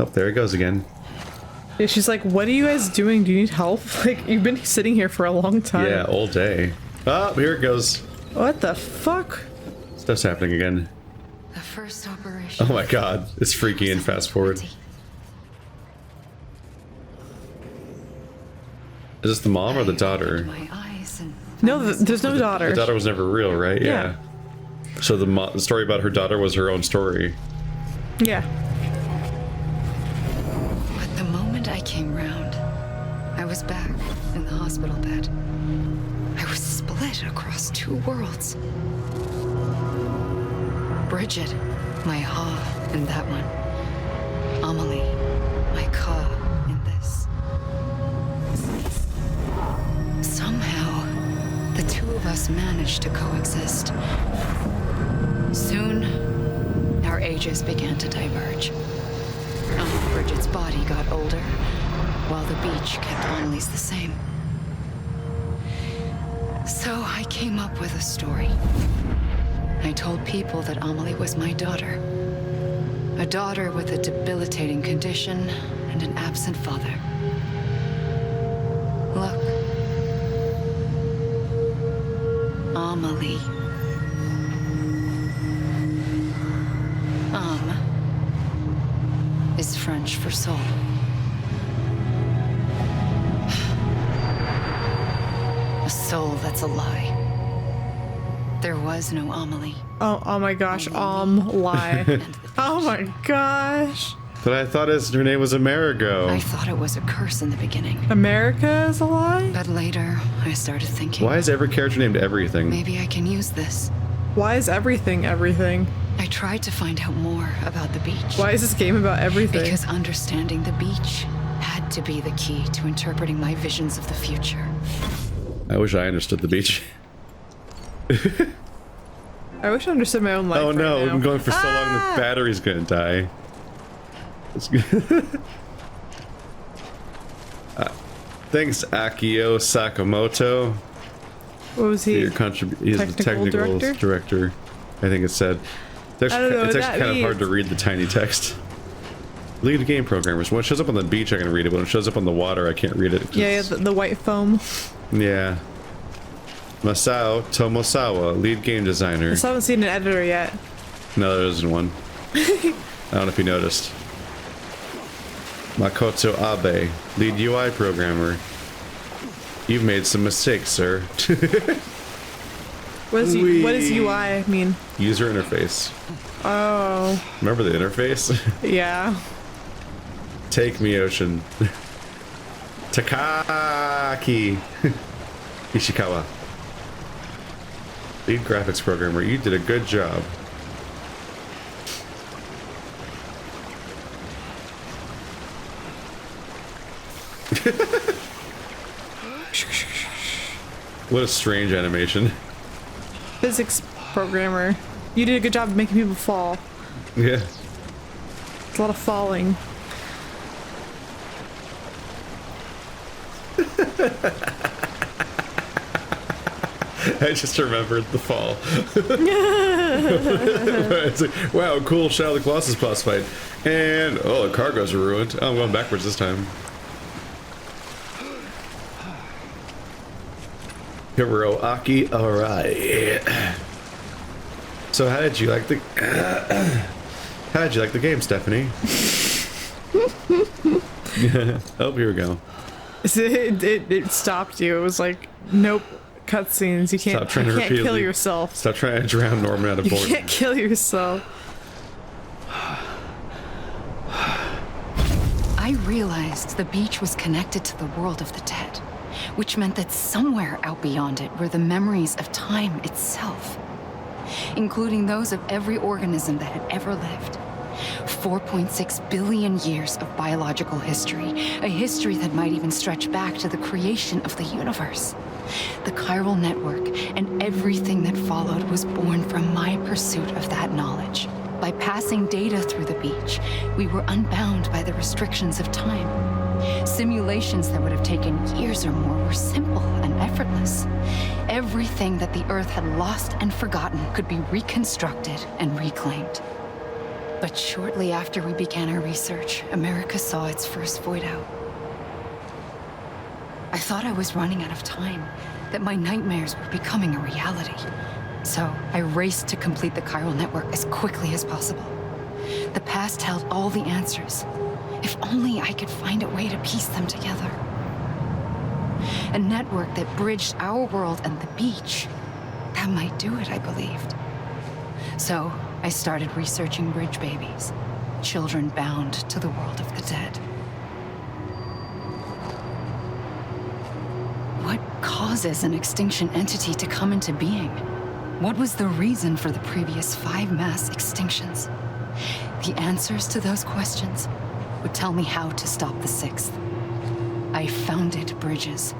Oh, there he goes again. Yeah, she's like, what are you guys doing? Do you need help? Like, you've been sitting here for a long time. Yeah, all day. Oh, here it goes. What the fuck? Stuff's happening again. The first operation. Oh my god, it's freaky and fast forward. Is this the mom or the daughter? No, there's no daughter. The daughter was never real, right? Yeah. So the story about her daughter was her own story. Yeah. But the moment I came round, I was back in the hospital bed. I was split across two worlds. Bridget, my Ha in that one. Amelie, my Ka in this. Somehow, the two of us managed to coexist. Soon, our ages began to diverge. Bridget's body got older, while the beach kept Amelie's the same. So I came up with a story. I told people that Amelie was my daughter. A daughter with a debilitating condition and an absent father. Look. Amelie. Is French for soul. A soul that's a lie. There was no Amelie. Oh my gosh, lie. Oh my gosh. But I thought her name was Amerigo. I thought it was a curse in the beginning. America is a lie? But later, I started thinking. Why is every character named everything? Maybe I can use this. Why is everything everything? I tried to find out more about the beach. Why is this game about everything? Because understanding the beach had to be the key to interpreting my visions of the future. I wish I understood the beach. I wish I understood my own life. Oh no, right now. I'm going for so long the battery's gonna die. Thanks, Akio Sakamoto. What was he? He's the technical director, I think it said. It's actually kind of hard to read the tiny text. Lead game programmers. When it shows up on the beach, I can read it. When it shows up on the water, I can't read it. Yeah, the white foam. Yeah. Masao Tomosawa, lead game designer. I still haven't seen an editor yet. No, there isn't one. I don't know if you noticed. Makoto Abe, lead UI programmer. You've made some mistakes, sir. What does UI mean? User interface. Oh. Remember the interface? Yeah. Take me, Ocean. Takaki Ishikawa. Lead graphics programmer. You did a good job. What a strange animation. Physics programmer. You did a good job of making people fall. Yeah. It's a lot of falling. I just remembered the fall. It's like, wow, cool Shadow of the Colossus boss fight. And, oh, the cargoes are ruined. Oh, I'm going backwards this time. Hiroaki Arai. So how did you like the game, Stephanie? Oh, here we go. It stopped you. It was like, nope, cutscenes. You can't kill yourself. Stop trying to drown Norman out of boredom. You can't kill yourself. I realized the beach was connected to the world of the dead, which meant that somewhere out beyond it were the memories of time itself, including those of every organism that had ever lived. 4.6 billion years of biological history, a history that might even stretch back to the creation of the universe. The chiral network and everything that followed was born from my pursuit of that knowledge. By passing data through the beach, we were unbound by the restrictions of time. Simulations that would have taken years or more were simple and effortless. Everything that the Earth had lost and forgotten could be reconstructed and reclaimed. But shortly after we began our research, America saw its first void out. I thought I was running out of time, that my nightmares were becoming a reality. So I raced to complete the chiral network as quickly as possible. The past held all the answers. If only I could find a way to piece them together. A network that bridged our world and the beach. That might do it, I believed. So I started researching bridge babies, children bound to the world of the dead. What causes an extinction entity to come into being? What was the reason for the previous 5 mass extinctions? The answers to those questions would tell me how to stop the 6th. I founded bridges,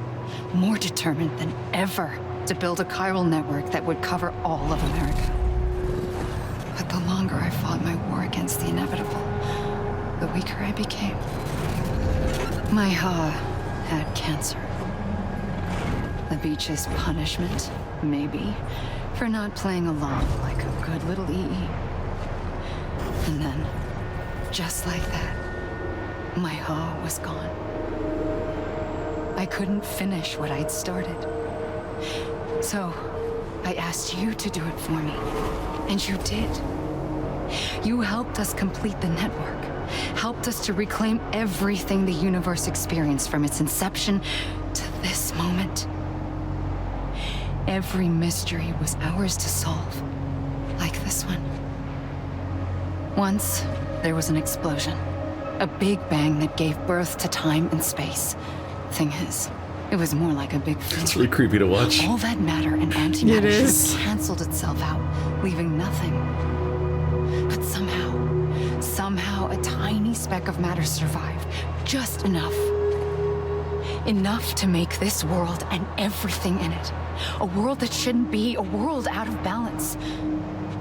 more determined than ever to build a chiral network that would cover all of America. But the longer I fought my war against the inevitable, the weaker I became. My Ha had cancer. The beach's punishment, maybe, for not playing along like a good little EE. And then, just like that, my Ha was gone. I couldn't finish what I'd started. So, I asked you to do it for me, and you did. You helped us complete the network, helped us to reclaim everything the universe experienced from its inception to this moment. Every mystery was ours to solve, like this one. Once, there was an explosion. A big bang that gave birth to time and space. Thing is, it was more like a big freeze. It's really creepy to watch. All that matter and antimatter should have canceled itself out, leaving nothing. But somehow a tiny speck of matter survived. Just enough. Enough to make this world and everything in it. A world that shouldn't be, a world out of balance.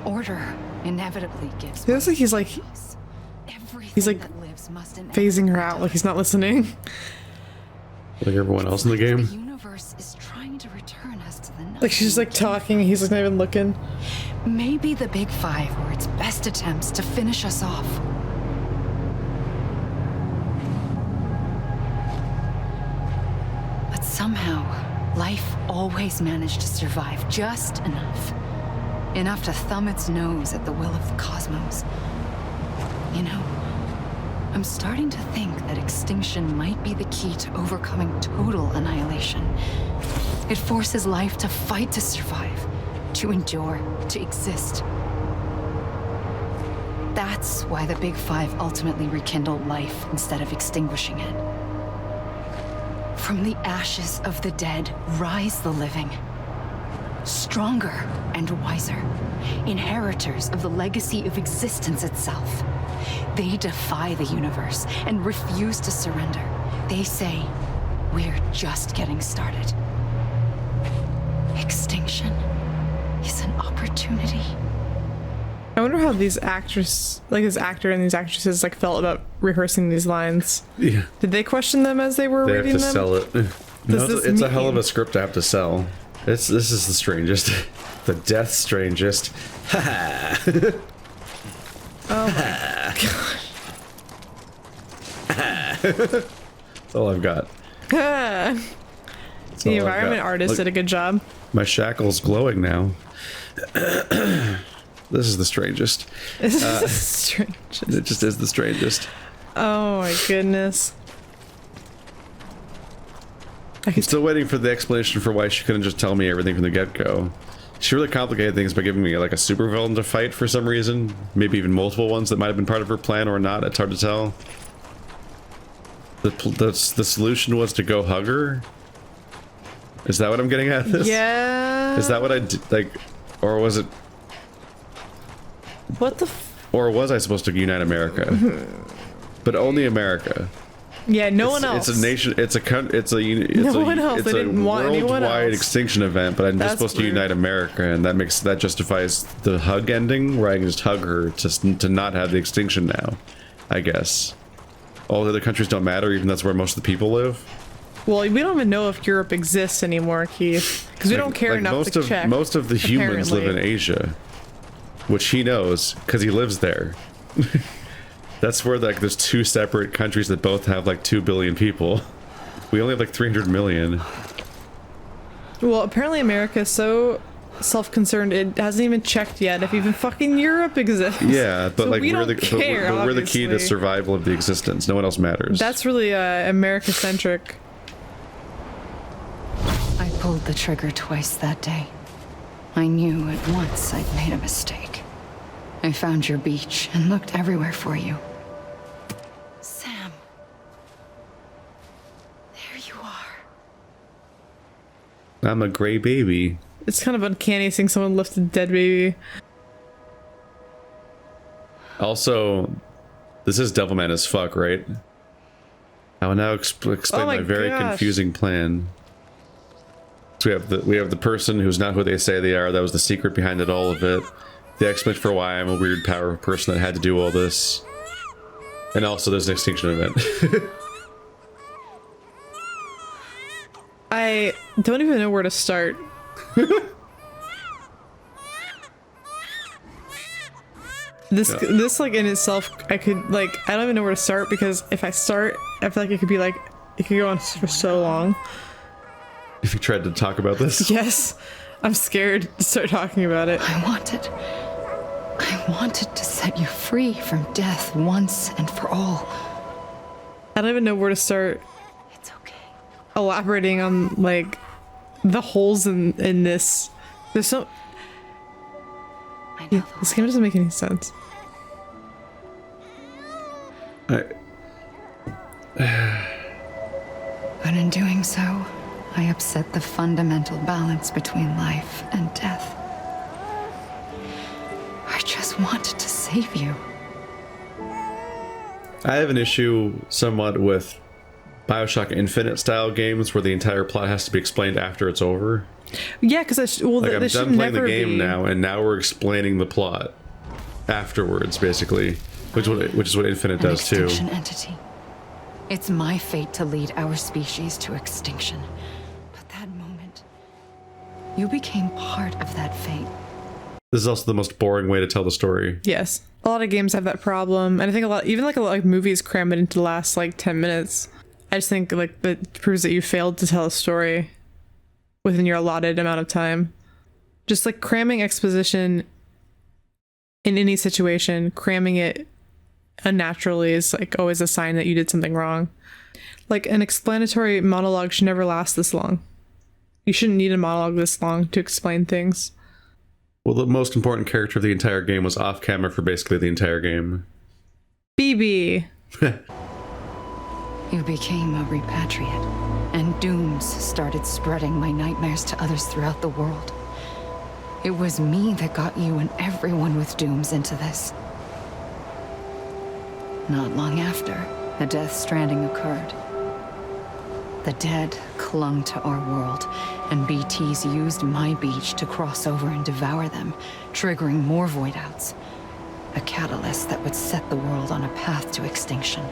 Order inevitably gives. It looks like he's like phasing her out, like he's not listening. Like everyone else in the game. The universe is trying to return us to the like she's like talking, he's like not even looking. Maybe the Big Five were its best attempts to finish us off. But somehow, life always managed to survive just enough. Enough to thumb its nose at the will of the cosmos. You know, I'm starting to think that extinction might be the key to overcoming total annihilation. It forces life to fight to survive, to endure, to exist. That's why the Big Five ultimately rekindled life instead of extinguishing it. From the ashes of the dead rise the living. Stronger and wiser. Inheritors of the legacy of existence itself. They defy the universe and refuse to surrender. They say, we're just getting started. Extinction is an opportunity. I wonder how these actors, like this actor and these actresses, like felt about rehearsing these lines. Yeah. Did they question them as they were reading them? They have to sell it. No, it's a hell of a script to have to sell. This is the strangest. The Death Strangest. Ha ha. Oh my gosh. That's all I've got. The environment artist did a good job. My shackle's glowing now. This is the strangest. This is the strangest. It just is the strangest. Oh my goodness. I'm still waiting for the explanation for why she couldn't just tell me everything from the get-go. She really complicated things by giving me like a supervillain to fight for some reason. Maybe even multiple ones that might have been part of her plan or not. It's hard to tell. The solution was to go hug her? Is that what I'm getting at this? Yeah. Is that what I did? Like, or was it... What the or was I supposed to unite America? But only America. Yeah, no one else. It's a nation. It's a worldwide extinction event. But I'm just supposed to unite America, and that justifies the hug ending, where I can just hug her to not have the extinction now. I guess all the other countries don't matter, even that's where most of the people live. Well, we don't even know if Europe exists anymore, Keith, because we don't care enough to check. Most of the humans live in Asia, which he knows because he lives there. That's where like there's 2 separate countries that both have like 2 billion people. We only have like 300 million. Well, apparently America is so self-concerned it hasn't even checked yet if even fucking Europe exists. Yeah, but so like we're the key to survival of the existence. No one else matters. That's really America-centric. I pulled the trigger twice that day. I knew at once I'd made a mistake. I found your beach and looked everywhere for you. Sam. There you are. I'm a gray baby. It's kind of uncanny seeing someone lift a dead baby. Also, this is Devilman as fuck, right? I will now explain my very confusing plan. So we have the person who's not who they say they are. That was the secret behind it, all of it. The explanation for why I'm a weird power person that had to do all this. And also there's an extinction event. I don't even know where to start. This like in itself, I don't even know where to start, because if I start, I feel like it could go on for so long. If you tried to talk about this? Yes, I'm scared to start talking about it. I wanted to set you free from death once and for all. I don't even know where to start. It's okay. Elaborating on like the holes in this. There's so. I know this game doesn't make any sense. But in doing so, I upset the fundamental balance between life and death. I just wanted to save you. I have an issue somewhat with BioShock Infinite style games where the entire plot has to be explained after it's over. Yeah, because I'm done playing the game now, and now we're explaining the plot afterwards, basically, which is what Infinite does too. Entity. It's my fate to lead our species to extinction. But that moment, you became part of that fate. This is also the most boring way to tell the story. Yes, a lot of games have that problem, and I think a lot of movies cram it into the last like 10 minutes. I just think like that proves that you failed to tell a story within your allotted amount of time. Just like cramming exposition in any situation, cramming it unnaturally is like always a sign that you did something wrong. Like an explanatory monologue should never last this long. You shouldn't need a monologue this long to explain things. Well, the most important character of the entire game was off camera for basically the entire game. BB. You became a repatriate, and dooms started spreading my nightmares to others throughout the world. It was me that got you and everyone with dooms into this. Not long after, the Death Stranding occurred. The dead clung to our world, and BTs used my beach to cross over and devour them, triggering more void outs. A catalyst that would set the world on a path to extinction.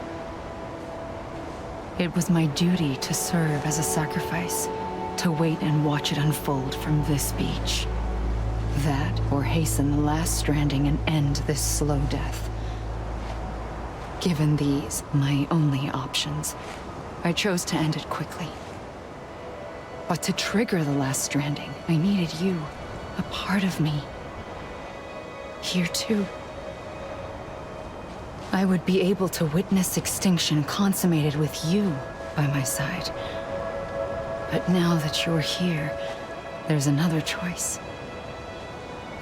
It was my duty to serve as a sacrifice, to wait and watch it unfold from this beach. That, or hasten the last stranding and end this slow death. Given these, my only options, I chose to end it quickly. But to trigger the last stranding, I needed you, a part of me. Here too. I would be able to witness extinction consummated with you by my side. But now that you're here, there's another choice.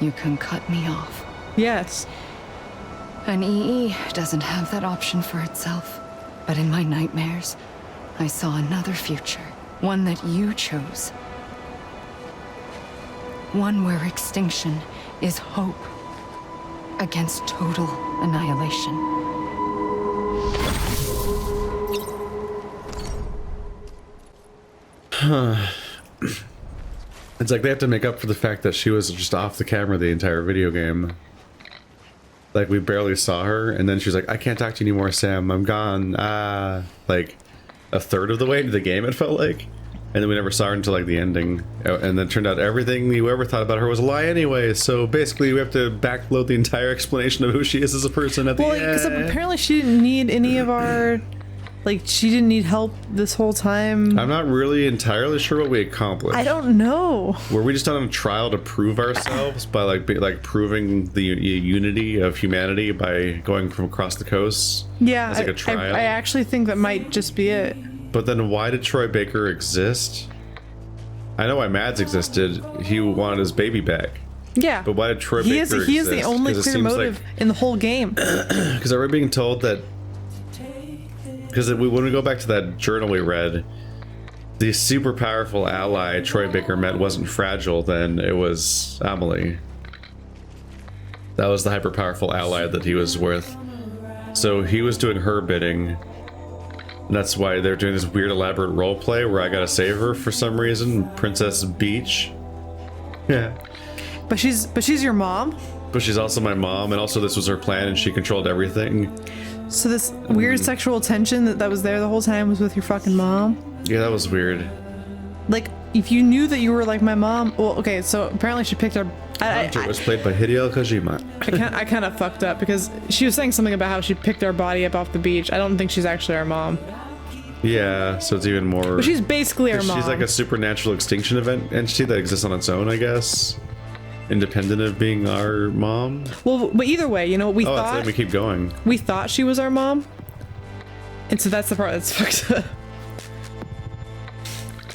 You can cut me off. Yes. An EE doesn't have that option for itself. But in my nightmares, I saw another future. One that you chose. One where extinction is hope against total annihilation. It's like they have to make up for the fact that she was just off the camera the entire video game. Like, we barely saw her, and then she's like, I can't talk to you anymore, Sam, I'm gone. Like, a third of the way into the game, it felt like. And then we never saw her until like the ending. And then it turned out everything you ever thought about her was a lie anyway. So basically we have to backload the entire explanation of who she is as a person at the end. Well, because apparently she didn't need any of our... Like, she didn't need help this whole time. I'm not really entirely sure what we accomplished. I don't know. Were we just on a trial to prove ourselves by like proving the unity of humanity by going from across the coast? Yeah, as like a trial? I actually think that might just be it. But then why did Troy Baker exist? I know why Mads existed. He wanted his baby back. Yeah. But why did Troy Baker exist? He is the only clear motive in the whole game. Because are we being told that... Because when we go back to that journal we read, the super powerful ally Troy Baker met wasn't fragile, then it was Amelie. That was the hyper powerful ally that he was with. So he was doing her bidding. And that's why they're doing this weird elaborate role play where I gotta save her for some reason. Princess Beach. Yeah. But she's your mom? But she's also my mom, and also this was her plan and she controlled everything. So this weird sexual tension that was there the whole time was with your fucking mom? Yeah, that was weird. Like, if you knew that you were like my mom... Well, okay, so apparently she picked our... Hunter was played by Hideo Kojima. I kind of fucked up because she was saying something about how she picked our body up off the beach. I don't think she's actually our mom. Yeah, so it's even more... But she's basically our mom. She's like a supernatural extinction event entity that exists on its own, I guess. Independent of being our mom. Well, but either way, you know, we thought... thought... let me keep going. We thought she was our mom. And so that's the part that's fucked up.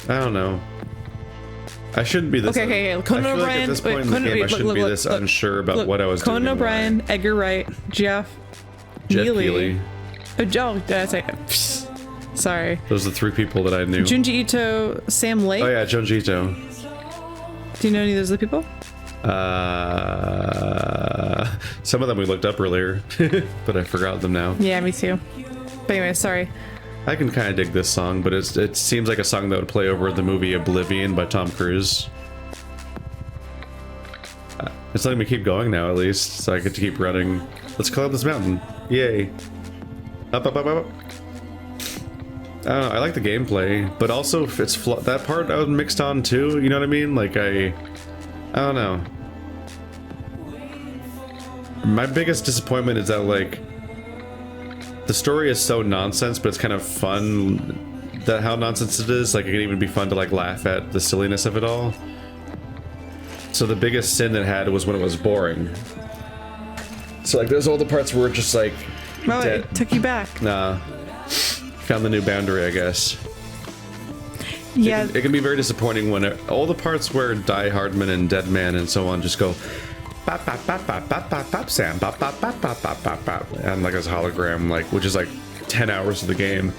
I don't know. I shouldn't be this... Okay. Conan O'Brien... Like at this point in the game, I shouldn't be this unsure about what I was doing. Conan O'Brien, Edgar Wright, Jeff Keighley. Oh, that's it. Sorry. Those are the three people that I knew. Junji Ito, Sam Lake. Oh yeah, Junji Ito. Do you know any of those other people? Some of them we looked up earlier, but I forgot them now. Yeah, me too. But anyway, sorry. I can kind of dig this song, but it seems like a song that would play over the movie Oblivion by Tom Cruise. It's letting me keep going now, at least, so I get to keep running. Let's climb this mountain. Yay. Up, up, up, up. I don't know, I like the gameplay, but also if it's that part I was mixed on too, you know what I mean? Like I don't know. My biggest disappointment is that like the story is so nonsense, but it's kind of fun that how nonsense it is. Like it can even be fun to like laugh at the silliness of it all. So the biggest sin it had was when it was boring. So like there's all the parts where it's just like oh, it took you back. Nah. Found the new boundary, I guess. Yeah. It can be very disappointing when all the parts where Die Hardman and Deadman and so on just go bop bop bop bop bop bop bop Sam bop bop bop bop bop bop bop and like this hologram, like which is like 10 hours of the game.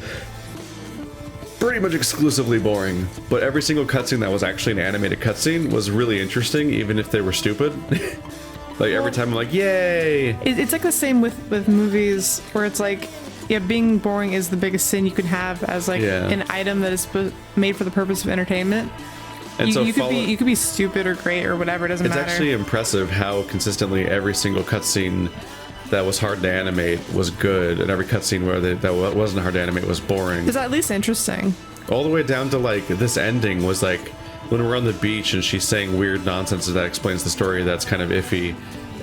Pretty much exclusively boring. But every single cutscene that was actually an animated cutscene was really interesting, even if they were stupid. Like every time I'm like, yay! It's like the same with movies where it's like, yeah, being boring is the biggest sin you can have as like an item that is made for the purpose of entertainment. And you could be stupid or great or whatever, it doesn't matter. It's actually impressive how consistently every single cutscene that was hard to animate was good, and every cutscene where that wasn't hard to animate was boring. It's at least interesting. All the way down to like this ending was like when we're on the beach and she's saying weird nonsense that explains the story that's kind of iffy,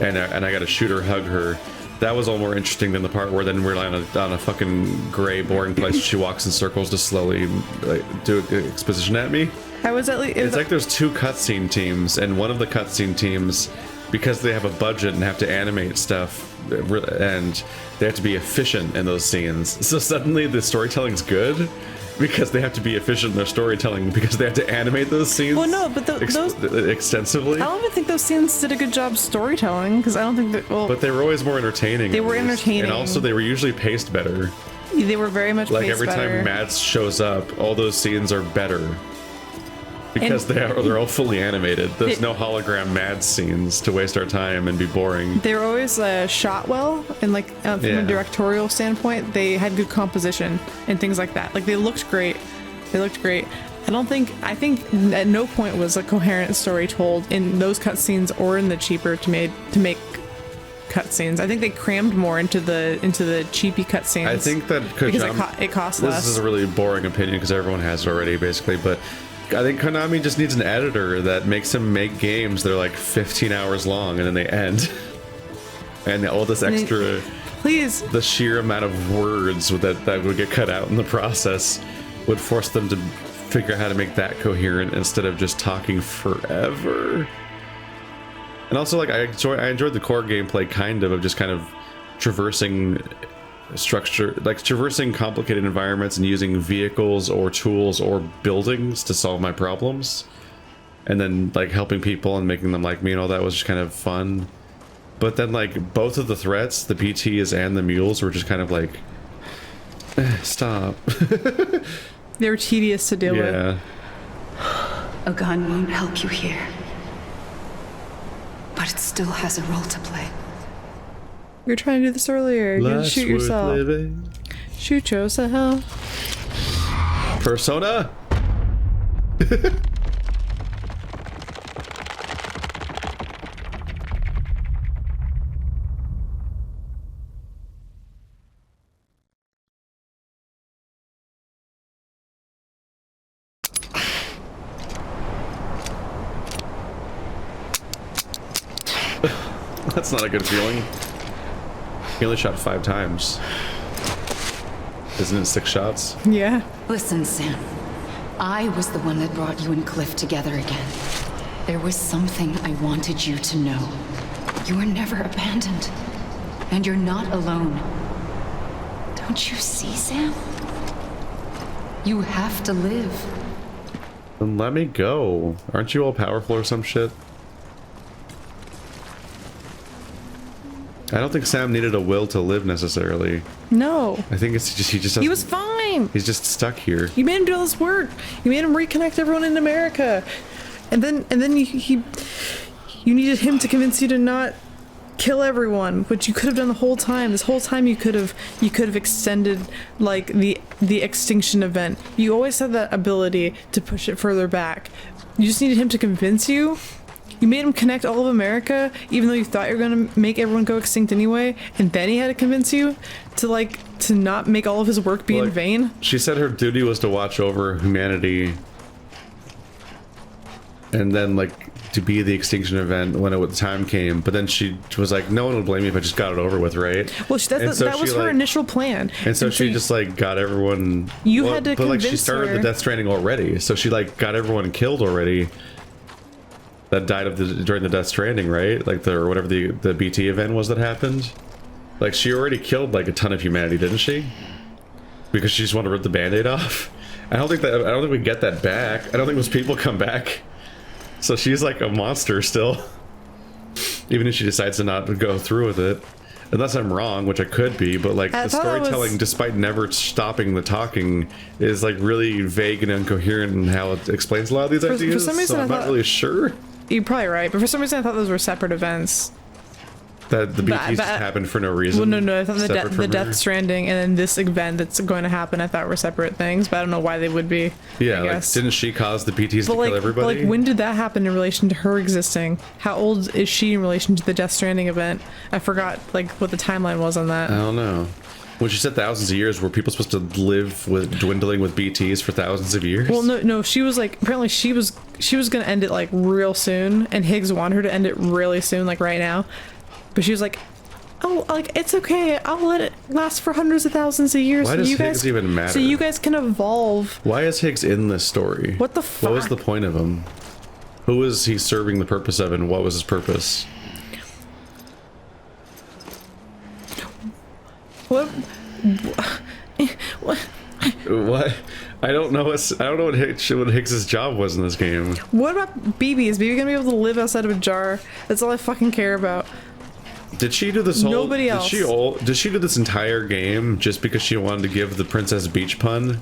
and I gotta shoot her, hug her. That was all more interesting than the part where then we're on a fucking gray, boring place. She walks in circles to slowly like, do exposition at me. It's like there's two cutscene teams, and one of the cutscene teams, because they have a budget and have to animate stuff, and they have to be efficient in those scenes. So suddenly the storytelling's good because they have to be efficient in their storytelling because they have to animate those scenes. Well, no, but those extensively. I don't even think those scenes did a good job storytelling because I don't think that. Well, but they were always more entertaining. They were entertaining, and also they were usually paced better. They were very much like paced every better. time Mads shows up, all those scenes are better. Because they're all fully animated. There's no hologram Mads scenes to waste our time and be boring. They were always shot well, and like from a directorial standpoint, they had good composition and things like that. Like they looked great. I think at no point was a coherent story told in those cutscenes or in the cheaper to make cutscenes. I think they crammed more into the cheapy cutscenes. I think that because it cost less. This is a really boring opinion because everyone has it already, basically, but think Konami just needs an editor that makes him make games that are like 15 hours long and then they end. And all this extra, please, the sheer amount of words that would get cut out in the process would force them to figure out how to make that coherent instead of just talking forever. And also, like, I enjoyed the core gameplay kind of just kind of traversing structure, like traversing complicated environments and using vehicles or tools or buildings to solve my problems, and then like helping people and making them like me and all that was just kind of fun. But then like both of the threats, the BTs and the mules, were just kind of like, stop. They were tedious to deal with. Yeah. A gun won't help you here, but it still has a role to play. You were trying to do this earlier. You're gonna shoot yourself. Shoot yourself. Persona? That's not a good feeling. He only shot 5 times. Isn't it 6 shots? Yeah. Listen, Sam. I was the one that brought you and Cliff together again. There was something I wanted you to know. You were never abandoned. And you're not alone. Don't you see, Sam? You have to live. Then let me go. Aren't you all powerful or some shit? I don't think Sam needed a will to live necessarily. No. I think it's just he was fine. He's just stuck here. You made him do all this work. You made him reconnect everyone in America, and then you needed him to convince you to not kill everyone, which you could have done the whole time. This whole time you could have extended like the extinction event. You always had that ability to push it further back. You just needed him to convince you. You made him connect all of America, even though you thought you were gonna make everyone go extinct anyway, and then he had to convince you to not make all of his work be in vain. She said her duty was to watch over humanity, and then like to be the extinction event when the time came. But then she was like, "No one would blame me if I just got it over with, right?" Well, that was her initial plan. And so she just like got everyone. You had to but like convince she started her. the Death Stranding already, so she like got everyone killed already. That died during the Death Stranding, right? Like or whatever the BT event was that happened. Like she already killed like a ton of humanity, didn't she? Because she just wanted to rip the Band-Aid off. I don't think we get that back. I don't think those people come back. So she's like a monster still. Even if she decides to not go through with it. Unless I'm wrong, which I could be, but like the storytelling, despite never stopping the talking, is like really vague and incoherent in how it explains a lot of these ideas. For some reason, so I'm not really sure. You're probably right, but for some reason I thought those were separate events. That the BTs just happened for no reason. Well, no, I thought the Death Stranding and then this event that's going to happen I thought were separate things, but I don't know why they would be. Yeah, like, didn't she cause the BTs to kill everybody? But like, when did that happen in relation to her existing? How old is she in relation to the Death Stranding event? I forgot like what the timeline was on that. I don't know. When she said thousands of years, were people supposed to live with dwindling with BTs for thousands of years? Well, no, she was like, apparently she was gonna end it like real soon, and Higgs wanted her to end it really soon, like right now. But she was like, oh, like it's okay, I'll let it last for hundreds of thousands of years. Why does Higgs even matter? So you guys can evolve. Why is Higgs in this story? What the fuck? What was the point of him? Who was he serving the purpose of, and what was his purpose? What? What? I don't know what Higgs's job was in this game. What about BB? Is BB gonna be able to live outside of a jar? That's all I fucking care about. Did she do this whole? Nobody else. Did she do this entire game just because she wanted to give the Princess Beach pun?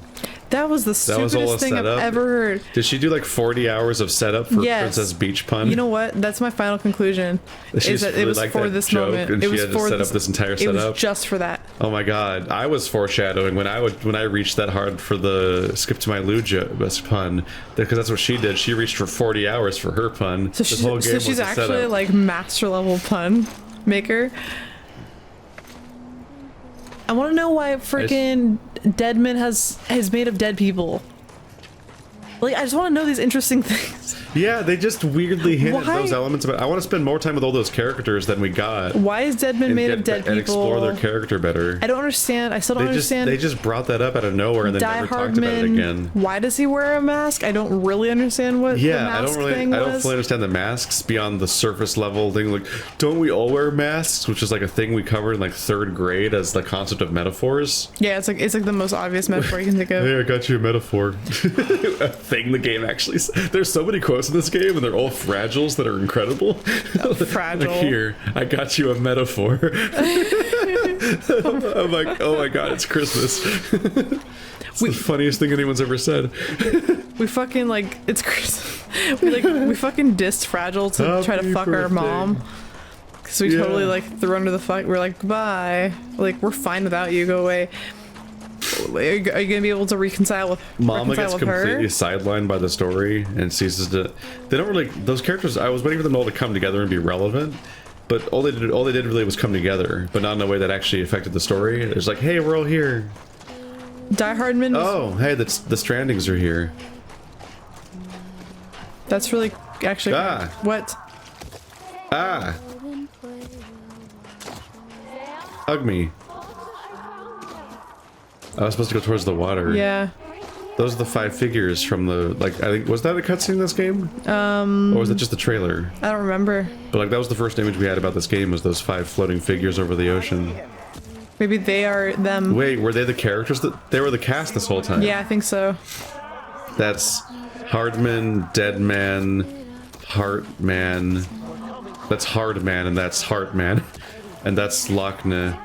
That was the stupidest thing I've ever heard. Did she do like 40 hours of setup for Princess Beach pun? You know what? That's my final conclusion. Is that it was for this moment. And she had to set up this entire setup. It was just for that. Oh my god! I was foreshadowing when I reached that hard for the skip to my Luja pun, because that's what she did. She reached for 40 hours for her pun. So she's actually like master level pun maker. I want to know why freaking Deadman is made of dead people. Like, I just want to know these interesting things. Yeah, they just weirdly hinted those elements about. I want to spend more time with all those characters than we got. Why is Deadman made of dead people? And explore their character better. I don't understand. I still don't understand. They just brought that up out of nowhere and then never talked about it again. Why does he wear a mask? I don't really understand what the mask thing was. I don't fully understand the masks beyond the surface level thing. Like, don't we all wear masks? Which is like a thing we covered in like 3rd grade as the concept of metaphors. Yeah, it's like the most obvious metaphor you can think of. Hey, I got you a metaphor. A thing the game actually. There's so many quotes in this game, and they're all fragiles that are incredible. Fragile. Like, here, I got you a metaphor. I'm like, oh my god, it's Christmas. It's the funniest thing anyone's ever said. We fucking like it's Christmas. We fucking dissed Fragile to try to fuck our mom. Because we totally like threw under the fuck. We're like, goodbye. Like, we're fine without you. Go away. Are you gonna be able to reconcile with Mama gets completely her? sidelined by the story and ceases to. They don't really. Those characters. I was waiting for them all to come together and be relevant, but all they did really was come together, but not in a way that actually affected the story. It's like, hey, we're all here. Die Hardman. Oh, hey, the Strandings are here. That's really actually what? Hug me. I was supposed to go towards the water. Yeah. Those are the 5 figures from the, like, I think, was that a cutscene in this game? Or was it just the trailer? I don't remember. But like, that was the first image we had about this game, was those 5 floating figures over the ocean. Maybe they are them. Wait, were they the characters? They were the cast this whole time? Yeah, I think so. That's Hardman, Deadman, Heartman. That's Hardman, and that's Heartman. And that's Lochna,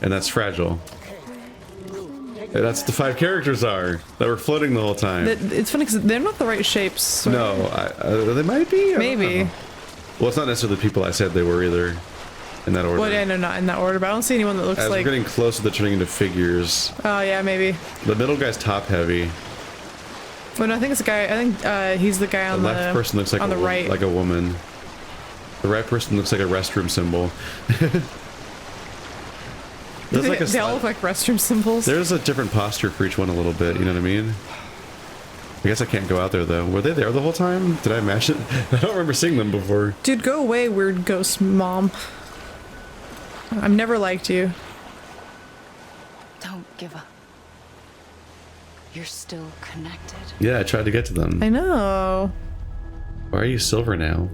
and that's Fragile. That's the 5 characters that were floating the whole time. It's funny because they're not the right shapes. So No, they might be. Maybe. Well, it's not necessarily the people I said they were either, in that order. Well, yeah, no, not in that order. But I don't see anyone that looks As like. we're getting closer to turning into figures. Oh yeah, maybe. The middle guy's top heavy. Well, no, I think it's a guy. I think he's the guy on the left person looks like on the right, like a woman. The right person looks like a restroom symbol. They all look like restroom symbols. There's a different posture for each one a little bit, you know what I mean? I guess I can't go out there though. Were they there the whole time? Did I match it? I don't remember seeing them before. Dude, go away, weird ghost mom. I've never liked you. Don't give up. You're still connected. Yeah, I tried to get to them. I know. Why are you silver now?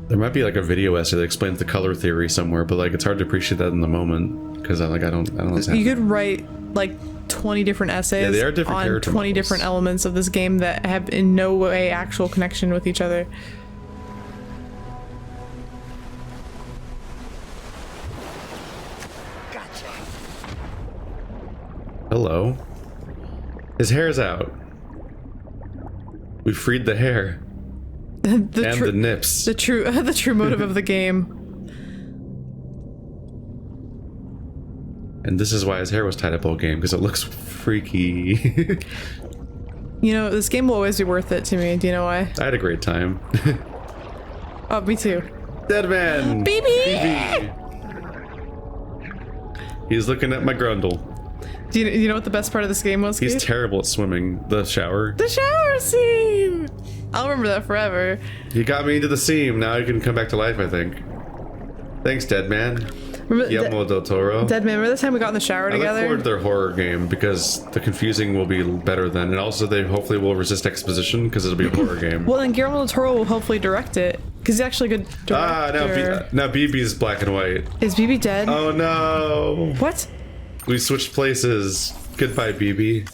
There might be like a video essay that explains the color theory somewhere, but like it's hard to appreciate that in the moment because I don't know what's happening. You could write like 20 different essays they are different on 20 models. different elements of this game that have in no way actual connection with each other. Gotcha. Hello. His hair's out. We freed the hair. The nips. The true motive of the game. And this is why his hair was tied up all game, because it looks freaky. You know, this game will always be worth it to me. Do you know why? I had a great time. Oh, me too. Deadman! BB! He's looking at my grundle. Do you know what the best part of this game was, He's Keith? terrible at swimming. The shower. The shower scene! I'll remember that forever. You got me into the seam. Now you can come back to life, I think. Thanks, Deadman. Guillermo del Toro. Deadman, remember the time we got in the shower together? I look forward to their horror game because the confusing will be better then, and also they hopefully will resist exposition because it'll be a horror game. Well, then Guillermo del Toro will hopefully direct it because he's actually a good director. Now BB's black and white. Is BB dead? Oh no! What? We switched places. Goodbye, BB.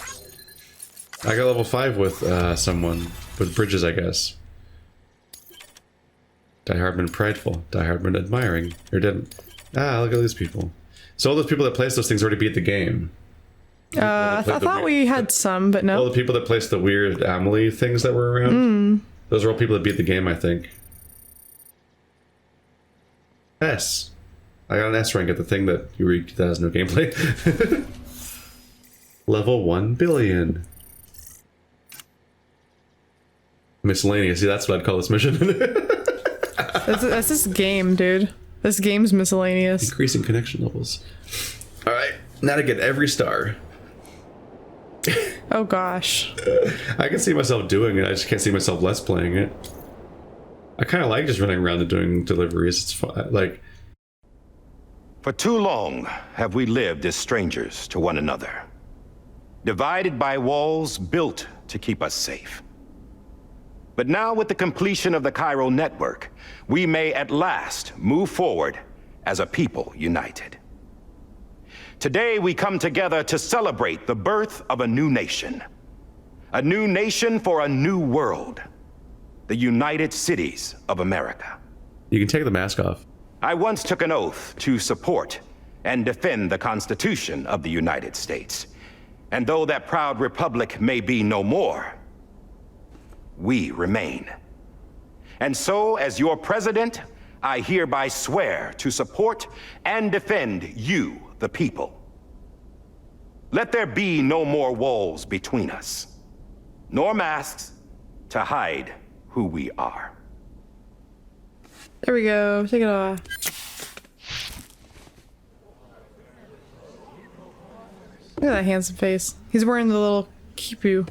I got level 5 with someone. With Bridges, I guess. Die Hardman prideful. Die Hardman admiring. Or didn't. Ah, look at these people. So all those people that placed those things already beat the game. I thought we had some, but no. All the people that placed the weird Amelie things that were around. Those are all people that beat the game, I think. S. I got an S rank at the thing that has no gameplay. Level 1 billion. Miscellaneous. See, that's what I'd call this mission. That's this game, dude. This game's miscellaneous. Increasing connection levels. Alright, now to get every star. Oh gosh. I can see myself doing it. I just can't see myself less playing it. I kind of like just running around and doing deliveries. It's fun. Like, for too long have we lived as strangers to one another, divided by walls built to keep us safe. But now, with the completion of the chiral network, we may at last move forward as a people united. Today, we come together to celebrate the birth of a new nation for a new world, the United Cities of America. you can take the mask off. I once took an oath to support and defend the Constitution of the United States. And though that proud republic may be no more, we remain. And so, as your president, I hereby swear to support and defend you, the people. Let there be no more walls between us, nor masks to hide who we are. There we go. Take it off. Look at that handsome face. He's wearing the little kipu.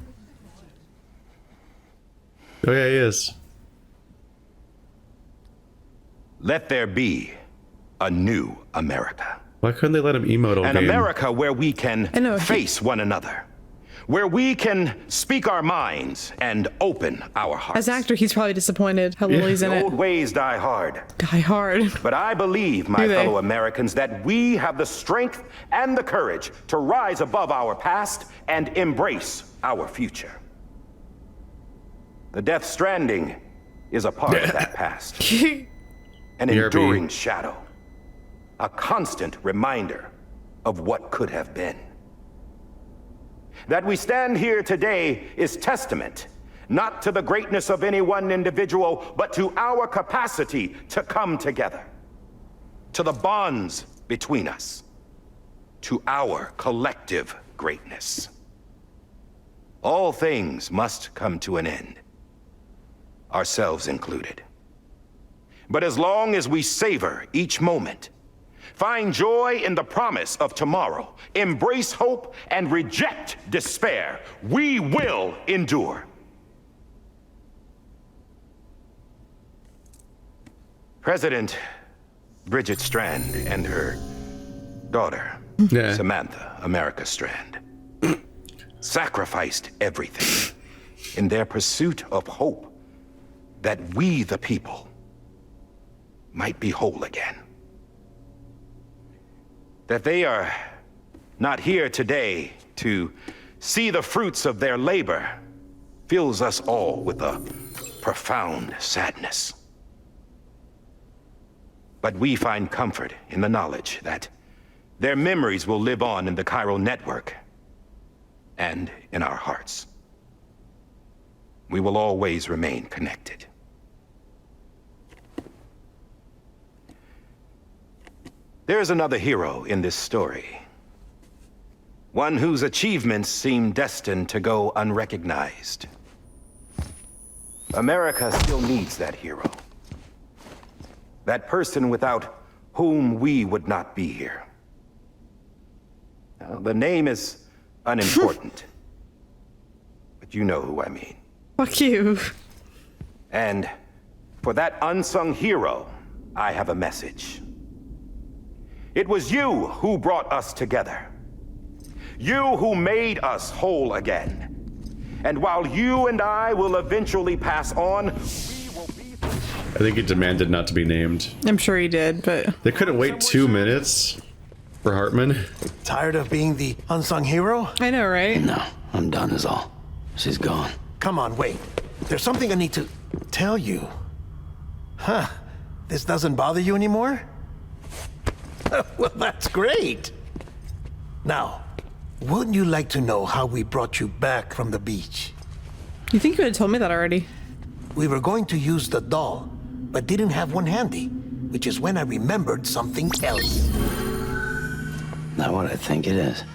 Oh yeah, he is. Let there be a new America. Why couldn't they let him emote all An game? America where we can face one another. Where we can speak our minds and open our hearts. As an actor, he's probably disappointed how little he's in it. Old ways die hard. Die hard. But I believe, my fellow Americans, that we have the strength and the courage to rise above our past and embrace our future. The Death Stranding is a part of that past. An enduring shadow. A constant reminder of what could have been. That we stand here today is testament, not to the greatness of any one individual, but to our capacity to come together. To the bonds between us. To our collective greatness. All things must come to an end. Ourselves included. But as long as we savor each moment, find joy in the promise of tomorrow, embrace hope, and reject despair, we will endure. President Bridget Strand and her daughter, Samantha America Strand, sacrificed everything in their pursuit of hope that we, the people, might be whole again. That they are not here today to see the fruits of their labor fills us all with a profound sadness. But we find comfort in the knowledge that their memories will live on in the chiral network and in our hearts. We will always remain connected. There's another hero in this story. One whose achievements seem destined to go unrecognized. America still needs that hero. That person without whom we would not be here. Now, the name is unimportant. But you know who I mean. Fuck you. And for that unsung hero, I have a message. It was you who brought us together. You who made us whole again. And while you and I will eventually pass on, we will be... I think he demanded not to be named. I'm sure he did, but... They couldn't wait 2 minutes for Hartman. Tired of being the unsung hero? I know, right? No, I'm done is all. She's gone. Come on, wait. There's something I need to tell you. Huh. This doesn't bother you anymore? Well, that's great. Now, wouldn't you like to know how we brought you back from the beach? You think you would have told me that already? We were going to use the doll, but didn't have one handy, which is when I remembered something else. Not what I think it is.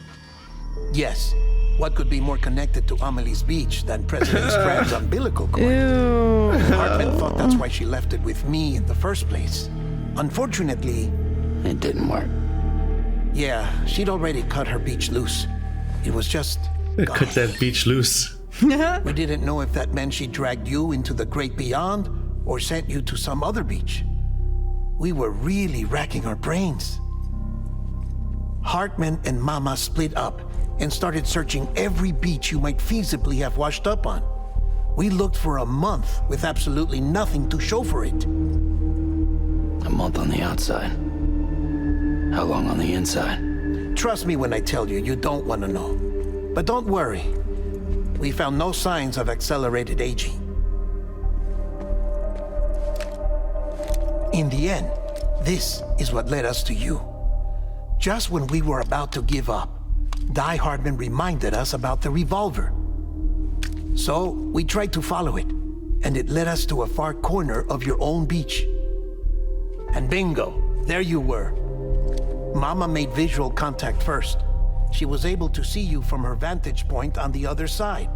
Yes. What could be more connected to Amelie's beach than President Strand's umbilical cord? Ew. Hartman thought that's why she left it with me in the first place. Unfortunately... It didn't work. Yeah, she'd already cut her beach loose. It was just Cut that beach loose. We didn't know if that meant she dragged you into the great beyond or sent you to some other beach. We were really racking our brains. Hartman and Mama split up and started searching every beach you might feasibly have washed up on. We looked for a month with absolutely nothing to show for it. A month on the outside. How long on the inside? Trust me when I tell you, you don't want to know. But don't worry. We found no signs of accelerated aging. In the end, this is what led us to you. Just when we were about to give up, Die Hardman reminded us about the revolver. So we tried to follow it, and it led us to a far corner of your own beach. And bingo, there you were. Mama made visual contact first. She was able to see you from her vantage point on the other side.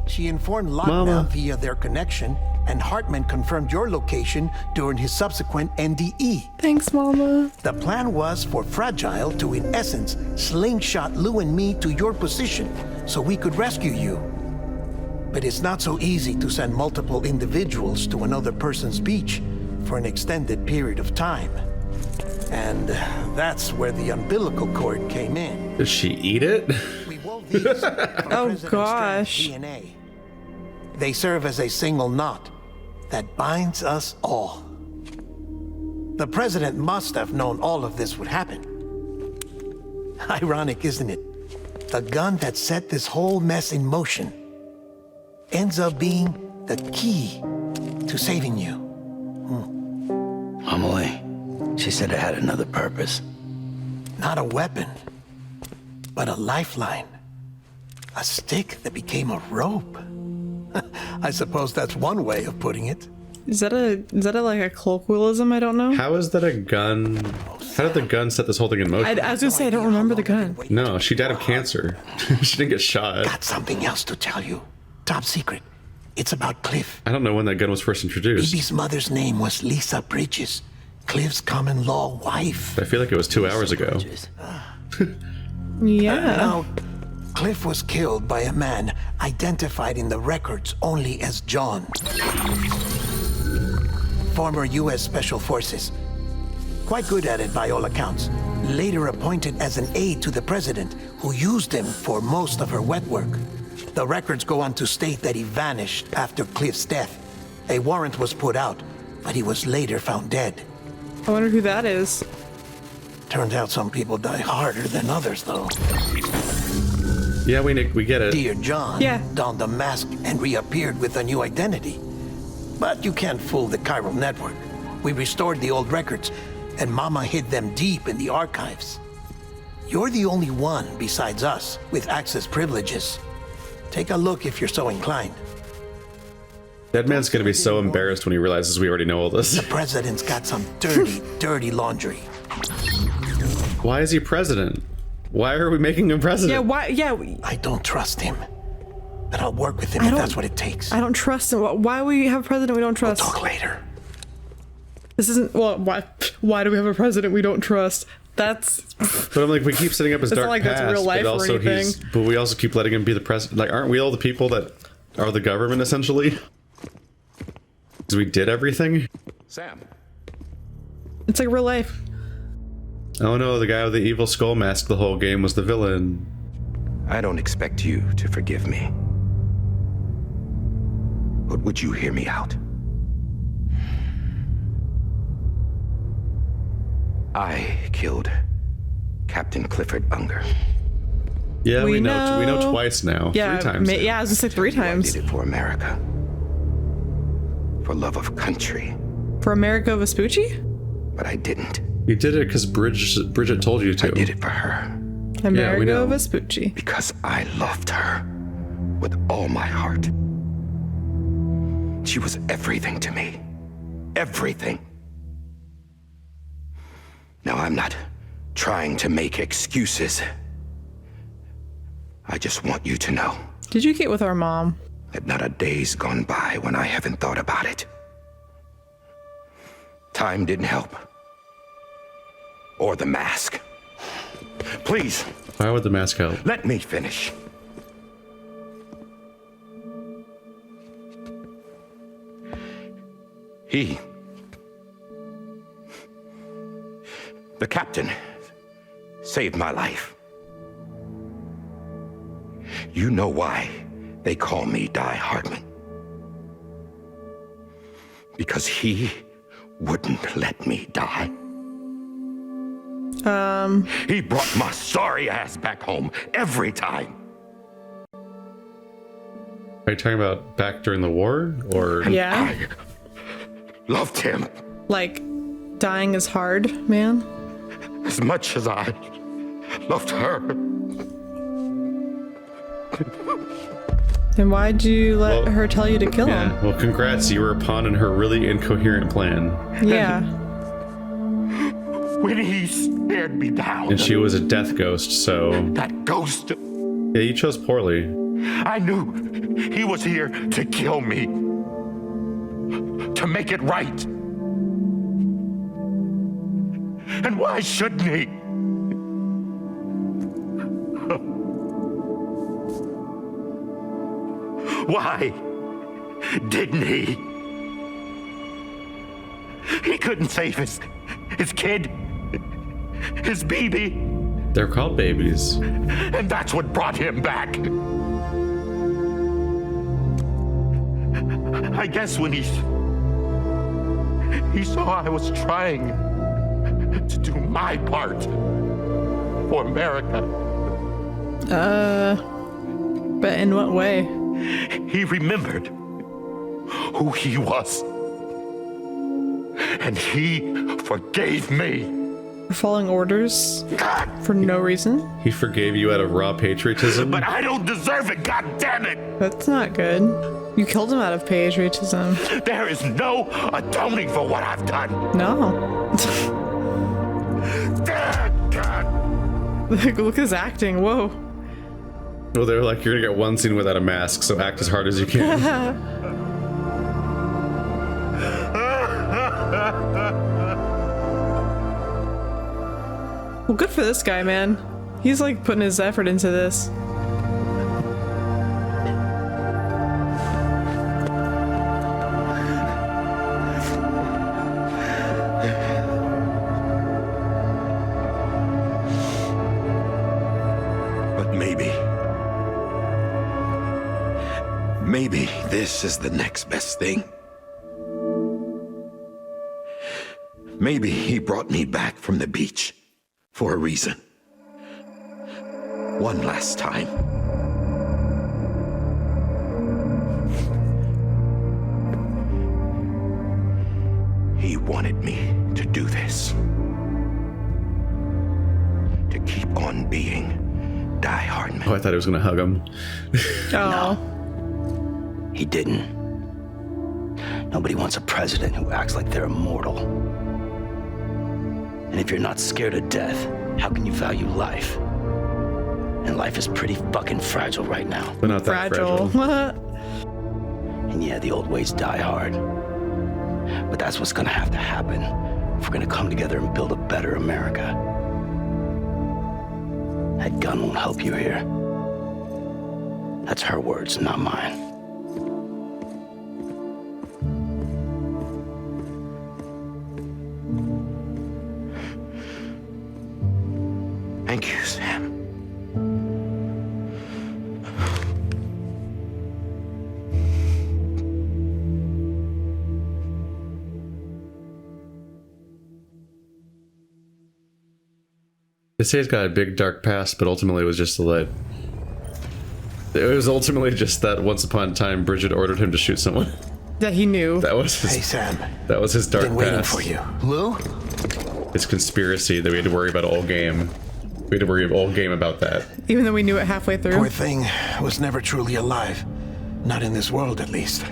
She informed Lockdown via their connection, and Hartman confirmed your location during his subsequent NDE. Thanks, Mama. The plan was for Fragile to, in essence, slingshot Lou and me to your position so we could rescue you. But it's not so easy to send multiple individuals to another person's beach for an extended period of time. And that's where the umbilical cord came in. Does she eat it? We wove these from Oh, President gosh. Strand's DNA. They serve as a single knot that binds us all. The president must have known all of this would happen. Ironic, isn't it? The gun that set this whole mess in motion ends up being the key to saving you. Amelie, she said it had another purpose. Not a weapon, but a lifeline. A stick that became a rope. I suppose that's one way of putting it. Is that like a colloquialism? I don't know. How is that a gun? How did the gun set this whole thing in motion? I was gonna say I don't remember the gun. No, she died of cancer. She didn't get shot. Got something else to tell you. Top secret. It's about Cliff. I don't know when that gun was first introduced. Baby's mother's name was Lisa Bridges, Cliff's common law wife. I feel like it was 2 hours ago. Yeah. Now, Cliff was killed by a man identified in the records only as John. Former U.S. Special Forces. Quite good at it by all accounts. Later appointed as an aide to the president, who used him for most of her wet work. The records go on to state that he vanished after Cliff's death. A warrant was put out, but he was later found dead. I wonder who that is. Turns out some people die harder than others, though. Yeah, we get it. Dear John donned a mask and reappeared with a new identity. But you can't fool the chiral network. We restored the old records, and Mama hid them deep in the archives. You're the only one besides us with access privileges. Take a look if you're so inclined. That man's gonna be so embarrassed when he realizes we already know all this. The president's got some dirty, dirty laundry. Why is he president? Why are we making him president? Yeah, why? Yeah. I don't trust him. But I'll work with him if that's what it takes. I don't trust him. Why we have a president we don't trust? We'll talk later. This isn't, well, why do we have a president we don't trust? That's... But I'm like, we keep setting up his dark like past, that's real life but also or anything. but we also keep letting him be the president. Like, aren't we all the people that are the government, essentially? Because we did everything? Sam. It's like real life. Oh no, the guy with the evil skull mask the whole game was the villain. I don't expect you to forgive me. But would you hear me out? I killed Captain Clifford Unger. Yeah, we know twice now. Yeah, 3 times. yeah, I was gonna say 3 times. I did it for America. For love of country. For America Vespucci? But I didn't. You did it because Bridget told you to. I did it for her. Amerigo know. Vespucci. Because I loved her with all my heart. She was everything to me. Everything. Now, I'm not trying to make excuses. I just want you to know Did you get with our mom? that not a day's gone by when I haven't thought about it. Time didn't help. Or the mask. Please, Why would the mask help? let me finish. The captain saved my life. You know why they call me Die Hardman? Because he wouldn't let me die. He brought my sorry ass back home every time. Are you talking about back during the war, or? Yeah. I loved him Like, dying is hard, man. as much as I loved her. Then why'd you let her tell you to kill him? Yeah. Well, congrats. You were a pawn in her really incoherent plan. Yeah. When he stared me down, And she was a death ghost, so that ghost, yeah, you chose poorly. I knew he was here to kill me. To make it right. And why shouldn't he? Why didn't he? He couldn't save his kid, his baby, They're called babies. and that's what brought him back. I guess when he saw I was trying to do my part for America. But in what way? He remembered who he was. And he forgave me. For following orders? God, For no reason? He forgave you out of raw patriotism. but I don't deserve it, god damn it! That's not good. You killed him out of patriotism. There is no atoning for what I've done. No. God. Look at his acting. Whoa. Well, they're like, you're gonna get one scene without a mask, so act as hard as you can. Well, good for this guy, man. He's like putting his effort into this. But maybe this is the next best thing. Maybe he brought me back from the beach for a reason. One last time. He wanted me to do this. To keep on being Die Hardman. Oh, I thought he was gonna hug him. Oh. He didn't. Nobody wants a president who acts like they're immortal. And if you're not scared of death, how can you value life? And life is pretty fucking fragile right now. But not that fragile. And yeah, the old ways die hard. But that's what's gonna have to happen if we're gonna come together and build a better America. That gun won't help you here. That's her words, not mine. Thank you, Sam. They say he's got a big dark past, but ultimately it was just it was ultimately just that once upon a time Bridget ordered him to shoot someone. That he knew. That was his, Hey, Sam. that was his dark Been waiting past. for you. Lou? His conspiracy that we had to worry about all game. We had to worry all game about that. Even though we knew it halfway through. Poor thing was never truly alive. Not in this world, at least.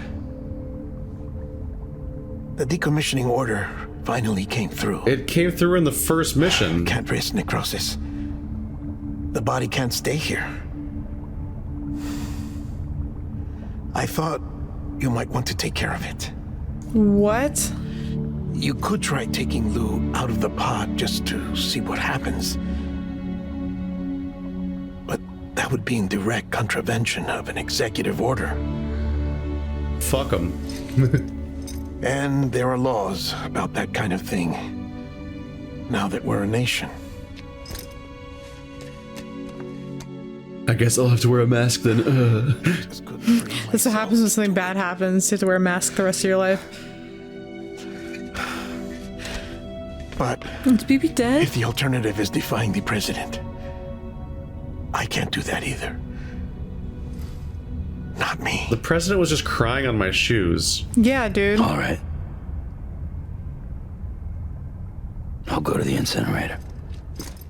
The decommissioning order finally came through. It came through in the first mission. Can't risk necrosis. The body can't stay here. I thought you might want to take care of it. What? You could try taking Lou out of the pod just to see what happens. But that would be in direct contravention of an executive order. Fuck him. And there are laws about that kind of thing. Now that we're a nation. I guess I'll have to wear a mask then. Just couldn't bring That's what happens when something bad happens. You have to wear a mask the rest of your life. But Is BB dead? if the alternative is defying the president, I can't do that either. Not me. The president was just crying on my shoes. Yeah, dude. All right. I'll go to the incinerator.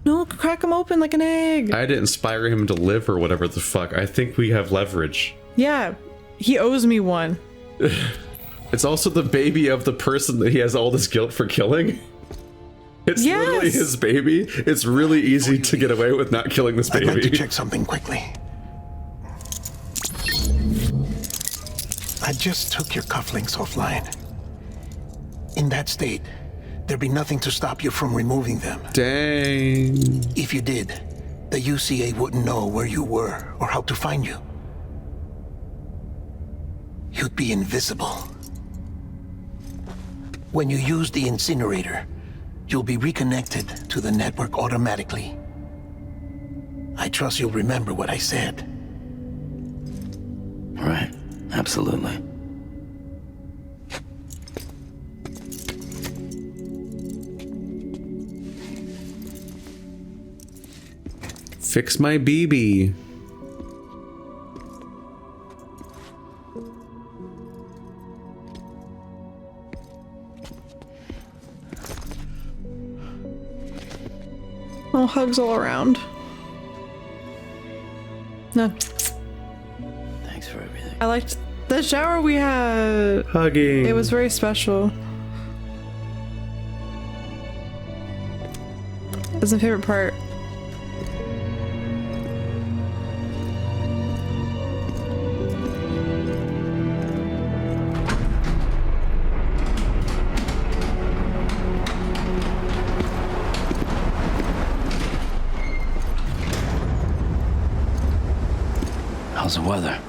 No, crack him open like an egg. I didn't inspire him to live or whatever the fuck. I think we have leverage. Yeah, he owes me one. It's also the baby of the person that he has all this guilt for killing. It's literally his baby. It's really easy to get away with not killing this I'd like to baby. check something quickly. I just took your cufflinks offline. In that state, there'd be nothing to stop you from removing them. Dang. If you did, the UCA wouldn't know where you were or how to find you. You'd be invisible. When you use the incinerator, you'll be reconnected to the network automatically. I trust you'll remember what I said. Right. Absolutely. Fix my BB. Oh, hugs all around. No. Thanks for everything. I liked the shower we had. Hugging. It was very special. That's my favorite part. How's the weather?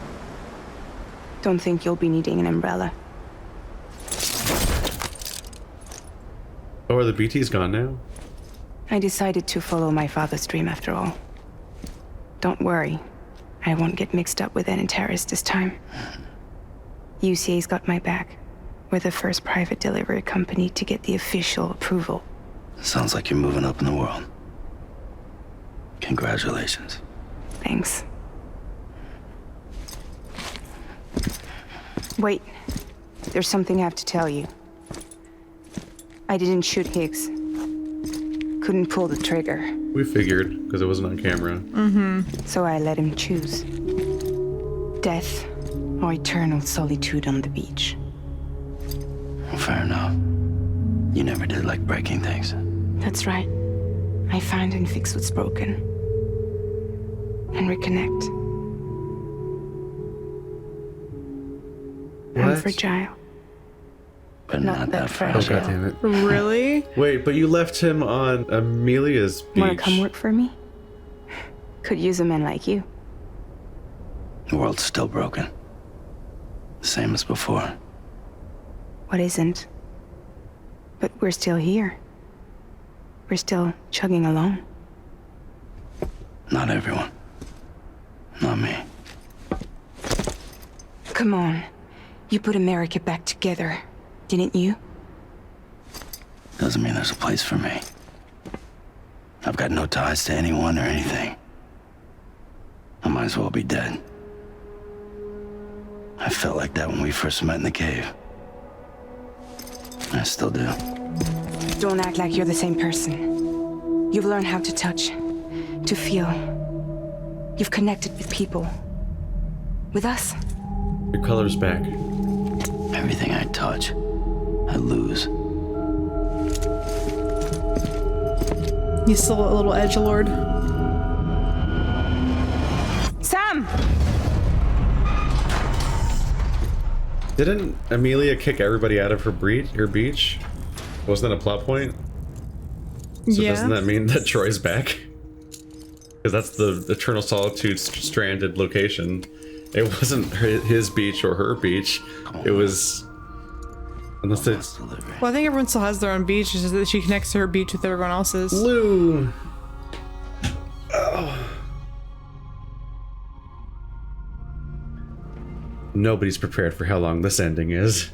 Don't think you'll be needing an umbrella. Oh, are the BTs gone now? I decided to follow my father's dream after all. Don't worry. I won't get mixed up with any terrorists this time. UCA's got my back. We're the first private delivery company to get the official approval. Sounds like you're moving up in the world. Congratulations. Thanks. Wait. There's something I have to tell you. I didn't shoot Higgs. Couldn't pull the trigger. We figured, because it wasn't on camera. So I let him choose. Death or eternal solitude on the beach. Well, fair enough. You never did like breaking things. That's right. I find and fix what's broken. And reconnect. I'm What? fragile. But Not not that that fragile. Oh, fragile. God damn it. Really? Wait, but you left him on Amelia's beach. Wanna come work for me? Could use a man like you. The world's still broken. Same as before. What isn't? But we're still here. We're still chugging along. Not everyone. Not me. Come on. You put America back together, didn't you? Doesn't mean there's a place for me. I've got no ties to anyone or anything. I might as well be dead. I felt like that when we first met in the cave. I still do. Don't act like you're the same person. You've learned how to touch, to feel. You've connected with people. With us. Your color's back. Everything I touch, I lose. He's still a little edgelord. Sam! Didn't Amelia kick everybody out of her beach? Wasn't that a plot point? So Yeah. doesn't that mean that Troy's back? Because that's the Eternal Solitude stranded location. It wasn't his beach or her beach. It was Unless it's... Well, I think everyone still has their own beach. It's just that she connects her beach with everyone else's. Lou! Oh. Nobody's prepared for how long this ending is.